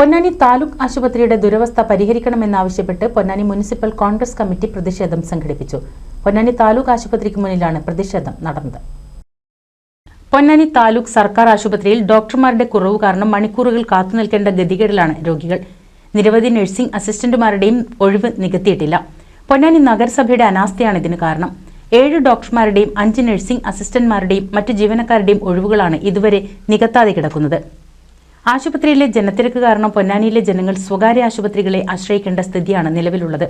പൊന്നാനി താലൂക്ക് ആശുപത്രിയുടെ ദുരവസ്ഥ പരിഹരിക്കണമെന്നാവശ്യപ്പെട്ട് Ponnani municipal Congress committee പ്രതിഷേധം സംഘടിപ്പിച്ചു. പൊന്നാനി താലൂക്ക് ആശുപത്രിക്ക് മുന്നിലാണ് പ്രതിഷേധം നടന്നത്. പൊന്നാനി താലൂക്ക് സർക്കാർ ആശുപത്രിയിൽ ഡോക്ടർമാരുടെ കുറവ് കാരണം മണിക്കൂറുകൾ കാത്തുനിൽക്കേണ്ട ഗതികേടിലാണ് രോഗികൾ. നിരവധി നഴ്സിംഗ് അസിസ്റ്റന്റുമാരുടെയും ഒഴിവ് നികത്തിയിട്ടില്ല. പൊന്നാനി നഗരസഭയുടെ അനാസ്ഥയാണ് ഇതിന് കാരണം. 7 ഡോക്ടർമാരുടെയും 5 നഴ്സിംഗ് അസിസ്റ്റന്റുമാരുടെയും മറ്റു ജീവനക്കാരുടെയും ഒഴിവുകളാണ് ഇതുവരെ നികത്താതെ കിടക്കുന്നത്. ആശുപത്രിയിലെ ജനത്തിരക്ക് കാരണം പൊന്നാനിയിലെ ജനങ്ങൾ സ്വകാര്യ ആശുപത്രികളെ ആശ്രയിക്കേണ്ട സ്ഥിതിയാണ് നിലവിലുള്ളത്.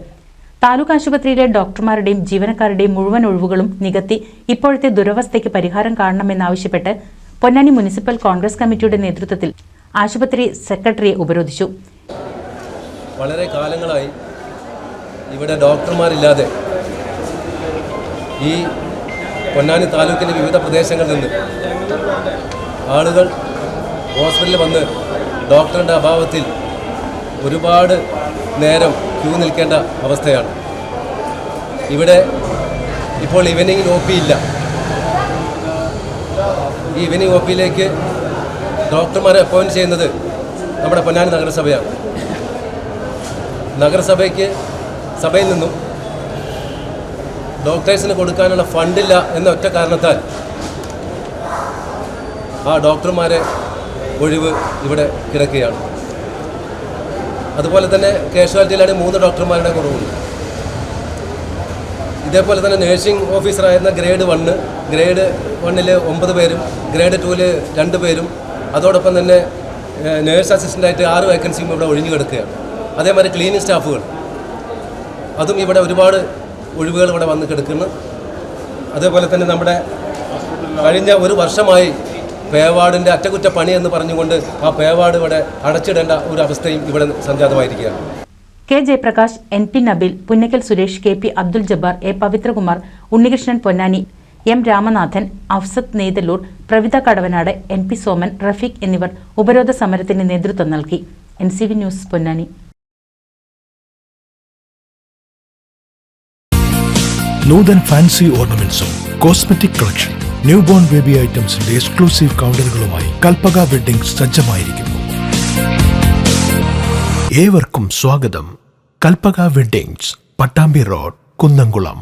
താലൂക്ക് ആശുപത്രിയിലെ ഡോക്ടർമാരുടെയും ജീവനക്കാരുടെയും മുഴുവൻ ഒഴിവുകളും നികത്തി ഇപ്പോഴത്തെ ദുരവസ്ഥയ്ക്ക് പരിഹാരം കാണണമെന്നാവശ്യപ്പെട്ട് പൊന്നാനി മുനിസിപ്പൽ കോൺഗ്രസ് കമ്മിറ്റിയുടെ നേതൃത്വത്തിൽ ആശുപത്രി സെക്രട്ടറിയെ ഉപരോധിച്ചു. വളരെ കാലങ്ങളായി ഇവിടെ ഡോക്ടർമാരില്ലാതെ ഈ പൊന്നാനി താലൂക്കിൻ്റെ വിവിധ പ്രദേശങ്ങളിൽ നിന്ന് ആളുകൾ ഹോസ്പിറ്റലിൽ വന്ന് ഡോക്ടറുടെ അഭാവത്തിൽ ഒരുപാട് നേരം ക്യൂ നിൽക്കേണ്ട അവസ്ഥയാണ്. ഇവിടെ ഇപ്പോൾ ഈവനിങ് ഒ പി ഇല്ല. ഈ ഈവനിങ് ഒ പിയിലേക്ക് ഡോക്ടർമാരെ അപ്പോയിൻറ്റ് ചെയ്യുന്നത് നമ്മുടെ പൊന്നാനി നഗരസഭയാണ്. സഭയിൽ നിന്നും ഡോക്ടേഴ്സിന് കൊടുക്കാനുള്ള ഫണ്ടില്ല എന്ന ഒറ്റ കാരണത്താൽ ആ ഡോക്ടർമാരെ ഒഴിവ് ഇവിടെ കിടക്കുകയാണ്. അതുപോലെ തന്നെ കാഷ്വാലിറ്റിയിലാണ് 3 ഡോക്ടർമാരുടെ കുറവുണ്ട്. ഇതേപോലെ തന്നെ നഴ്സിംഗ് ഓഫീസറായിരുന്ന ഗ്രേഡ് 1, ഗ്രേഡ് 1-ൽ 9 പേരും ഗ്രേഡ് 2-ൽ 2 പേരും അതോടൊപ്പം തന്നെ നേഴ്സ് അസിസ്റ്റൻ്റായിട്ട് 6 വേക്കൻസിയും ഇവിടെ ഒഴിഞ്ഞു കിടക്കുകയാണ്. അതേമാതിരി ക്ലീനിങ് സ്റ്റാഫുകൾ അതും ഇവിടെ ഒരുപാട് ഒഴിവുകൾ ഇവിടെ വന്ന് കിടക്കുന്നു. അതേപോലെ തന്നെ നമ്മുടെ കഴിഞ്ഞ 1 വർഷമായി പേവാർഡിൻ്റെ അറ്റകുറ്റപ്പണി എന്ന് പറഞ്ഞുകൊണ്ട് ആ പേവാർഡ് ഇവിടെ അടച്ചിടേണ്ട ഒരു അവസ്ഥയും ഇവിടെ സംജാതമായിരിക്കുകയാണ്. K Jayaprakash, NP Nabil, Punnakkal Suresh, KP Abdul Jabbar, A Pavithrakumar, Unnikrishnan Ponnani, M Ramanathan, Afsath Neythalloor, Pravitha Kadavanad, NP Soman, Rafeeq എന്നിവർ ഉപരോധ സമരത്തിന് നേതൃത്വം നൽകി. NCV news Ponnani. Noothan fancy ഓർണമെന്റ്സും cosmetic collection, new born baby ഐറ്റംസിന്റെ എക്സ്ക്ലൂസീവ് കൗണ്ടറുകളുമായി കൽപ്പക വെഡ്ഡിംഗ്സ് സജ്ജമായിരിക്കുന്നു. ഏവർക്കും സ്വാഗതം. Kalpaka weddings, Pattambi road, Kunnamkulam.